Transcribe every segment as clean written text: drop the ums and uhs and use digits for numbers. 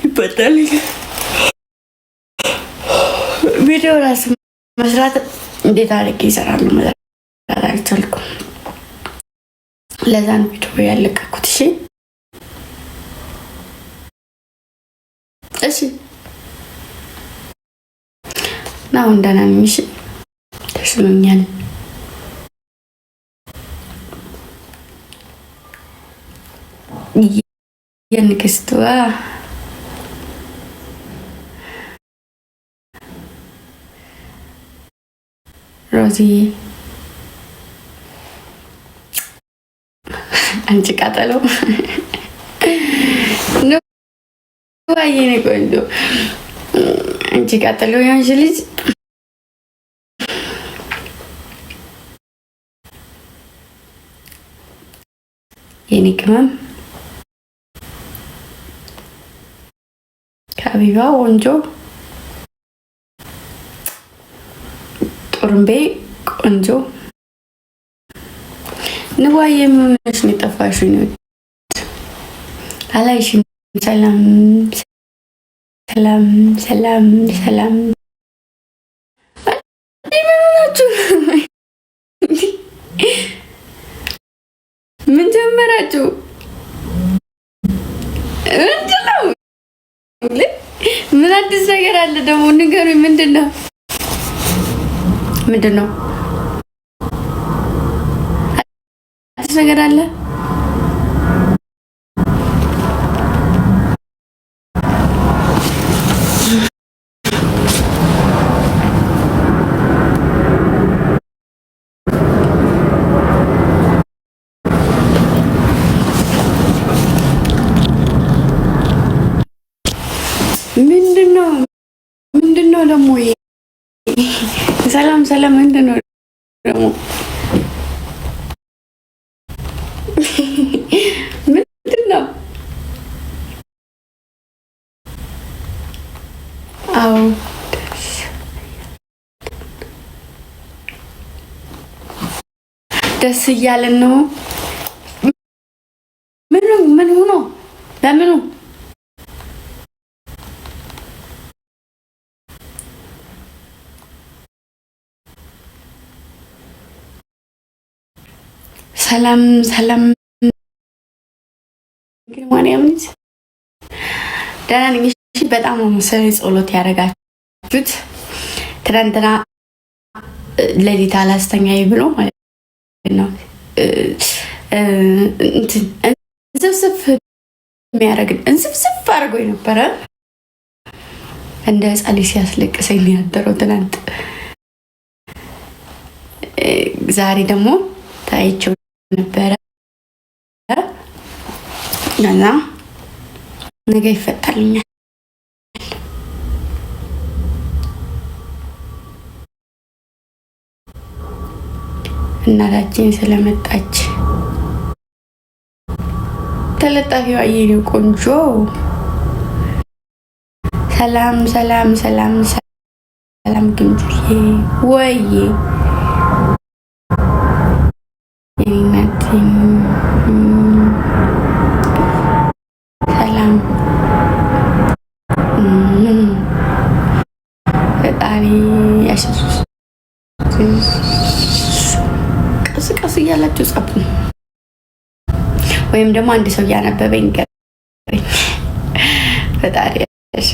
ይበጣል። ቪዲዮ ራስ መስራት እንዴት አድርጌ ይሰራሉ ማለት አልቻልኩም። ለዛን ቪዲዮ ያለቀኩት። እሺ ናው እንደናንሽ ተስሎኛል። የንግስቷ ሮዚ አንቺ ቃጠሎ ነው ዋየኔ ቆንጆ አንቺ ቃጠሎ ያንቺ ልጅ የኔ ቅመም ከአቢባ ቆንጆ ጡርምቤ ቆንጆ ንዋዬ ምንሽ ነው የጠፋሽኝ? አላይሽም። ሰላም ሰላም ሰላም ሰላም ይመናችሁ። ምን ጀመራችሁ? እንዴው ምን አዲስ ነገር አለ ደግሞ ንገሩኝ። ምንድነው? አዲስ ነገር አለ? ምንድነው ደግሞ ሰላም ሰላም ምንድነው ደግሞ ምንድነው? አው ደስ እያለን ነው። ምን ሆኖ ለምኑ ሰላም ሰላም ግን ማርያም ልጅ ደህና ነኝ። በጣም መሰለኝ ጸሎት ያደረጋችሁት ትናንትና ሌሊት አላስተኛኝ ብሎ ማለት ነው። እንስፍስፍ የሚያደርግን እንስፍስፍ አድርጎ ነበረ። እንደ ሕፃን ሲያስለቅሰኝ ያደረው ትናንት። ዛሬ ደግሞ ታይቼው ነበረ እና ነገ ይፈታልኛል። እናታችን ስለመጣች ተለጣፊዋ የኔ ቆንጆ ሰላም ሰላም ሰላም ሰላም ግንጁዬ ወይዬ ሰላም ፈጣሪ ያሽርሽ። ቀስ ቀስ እያላችሁ ጻፉ፣ ወይም ደግሞ አንድ ሰው እያነበበኝ ገረኝ። ፈጣሪ ያሽርሽ።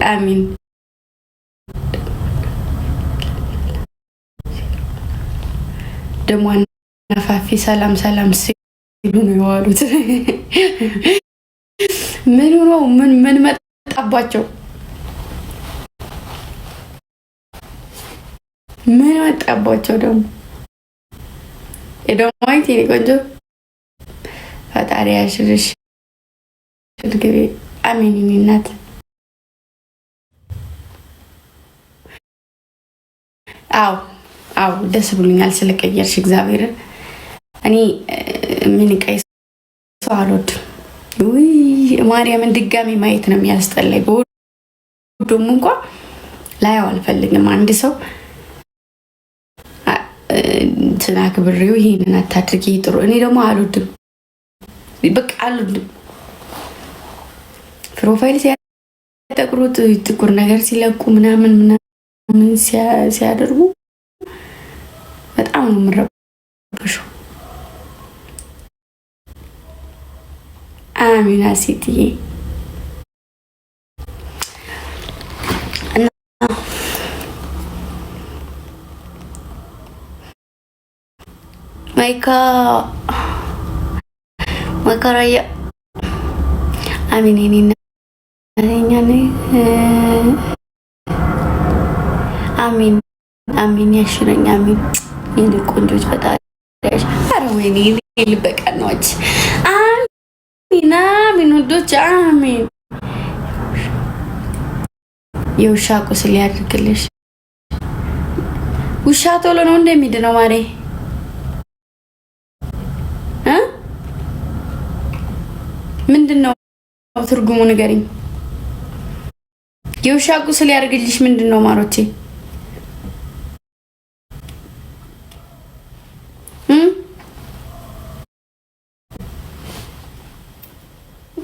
አሚን። ደግሞ ነፋፊ ሰላም ሰላም ሲሉ ነው የዋሉት። ምን ነው ምን መጣባቸው? ምን መጣባቸው ደግሞ? የደማይት የኔ ቆንጆ ፈጣሪ ያሽርሽ። ግቢ አሜን። እናት አው ደስ ብሎኛል ስለቀየርሽ እግዚአብሔርን። እኔ ምን ቀይስ ሰው አልወድም። ውይ ማርያምን ድጋሚ ማየት ነው የሚያስጠላኝ። በወዱም እንኳን ላየው አልፈልግም። አንድ ሰው ተናክብሬው ይሄንን አታድርጊ ጥሩ። እኔ ደግሞ አልወድም፣ በቃ አልወድም። ፕሮፋይል ሲያጠቅሩት ጥቁር ነገር ሲለቁ ምናምን ሲያደርጉ በጣም ነው የምረበሸው። አሚና ሲቲዬ ማይካራያ አሚን አሚን አሚን ያሽረኝ አሚን የኔ ቆንጆች ፈጣሪ ያሽ። ኧረ ወይኔ ልበቀናዎች አሚን አሚን ወዶች አሚን። የውሻ ቁስል ያድርግልሽ። ውሻ ቶሎ ነው እንደሚድነው ማሬ ምንድነው ትርጉሙ ንገሪኝ። የውሻ ቁስል ያድርግልሽ ምንድነው ማሮቼ?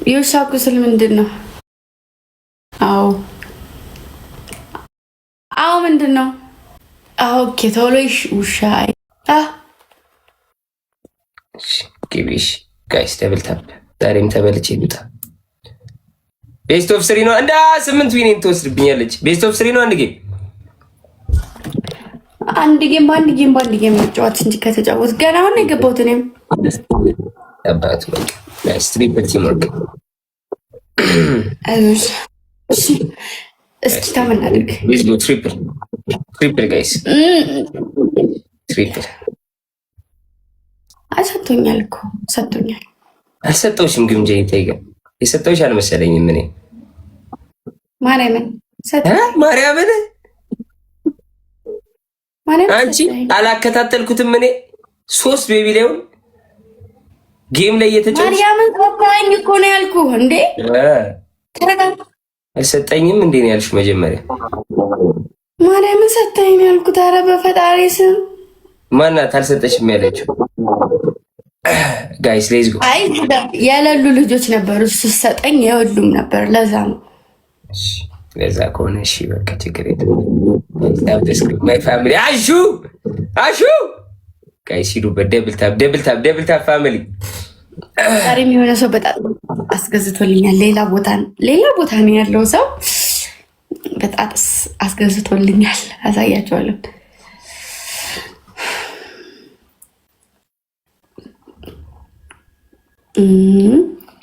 የውሻ ቁስል ምንድነው? አዎ ምንድነው? ኦኬ ቶሎሽ ውሻ ጊቢሽ ጋይስ ደብል ታፕ ዛሬም ተበልቼ ልውጣ። ቤስት ኦፍ 3 ነው እንዳ 8 ዊኔን ትወስድብኛለች። ቤስት ኦፍ 3 ነው አንድ ጌም መጫወት እንጂ ከተጫወት ገና አሁን የገባሁት እኔም አባቱ በቃ ጋይስ ትሪፕል ቲም ወርክ። እስኪ ታመናድርግ ዊዝ ጎ ትሪፕል ጋይስ ትሪፕል ሰጥቶኛል እኮ ሰጥቶኛል። አልሰጠውሽም ግምጃ ይተይጋ የሰጠውሽ አልመሰለኝም። እኔ ማርያምን አንቺ አላከታተልኩትም። እኔ 3 ቤቢ ላይውን ጌም ላይ እየተጫወተ ማርያምን ሰጠኝ እኮ ነው ያልኩህ እንዴ። አልሰጠኝም እንዴ ነው ያልሽ መጀመሪያ። ማርያምን ሰጠኝ ነው ያልኩት። ኧረ በፈጣሪ ስም ማናት አልሰጠሽም ያለችው? ጋይስ ሌትስ ጎ። አይ ያለሉ ልጆች ነበሩ ስትሰጠኝ የወሉም ነበር። ለዛ ነው። ለዛ ከሆነ እሺ በቃ ችግር የለም። ማይ ፋሚሊ አሹ ጋይስ ሂዱ በደብል ታፕ ፋሚሊ። ዛሬም የሆነ ሰው በጣም አስገዝቶልኛል። ሌላ ቦታ ነው ያለው ሰው በጣም አስገዝቶልኛል። አሳያቸዋለሁ።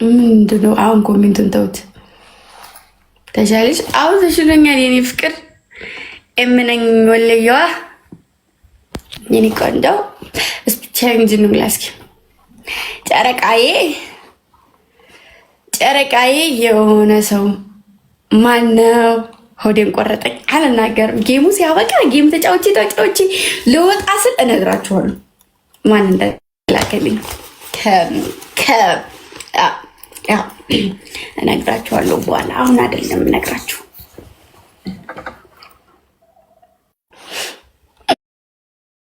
ምንድነው አሁን ኮሜንቱን ተውት። ተሻለሽ? አሁን ተሽሎኛል የኔ ፍቅር እምነኝ ወለየዋ የኔ ቆንጆ። እስኪ ቻሌንጅ እንብላ እስኪ። ጨረቃዬ የሆነ ሰው ማነው? ሆዴን ቆረጠኝ አልናገርም። ጌሙ ሲያበቃ ጌም ተጫውቼ ልወጣ ስል እነግራችኋለሁ ማን እንደላከልኝ እነግራችኋለሁ በኋላ። አሁን አይደለም እነግራችሁ።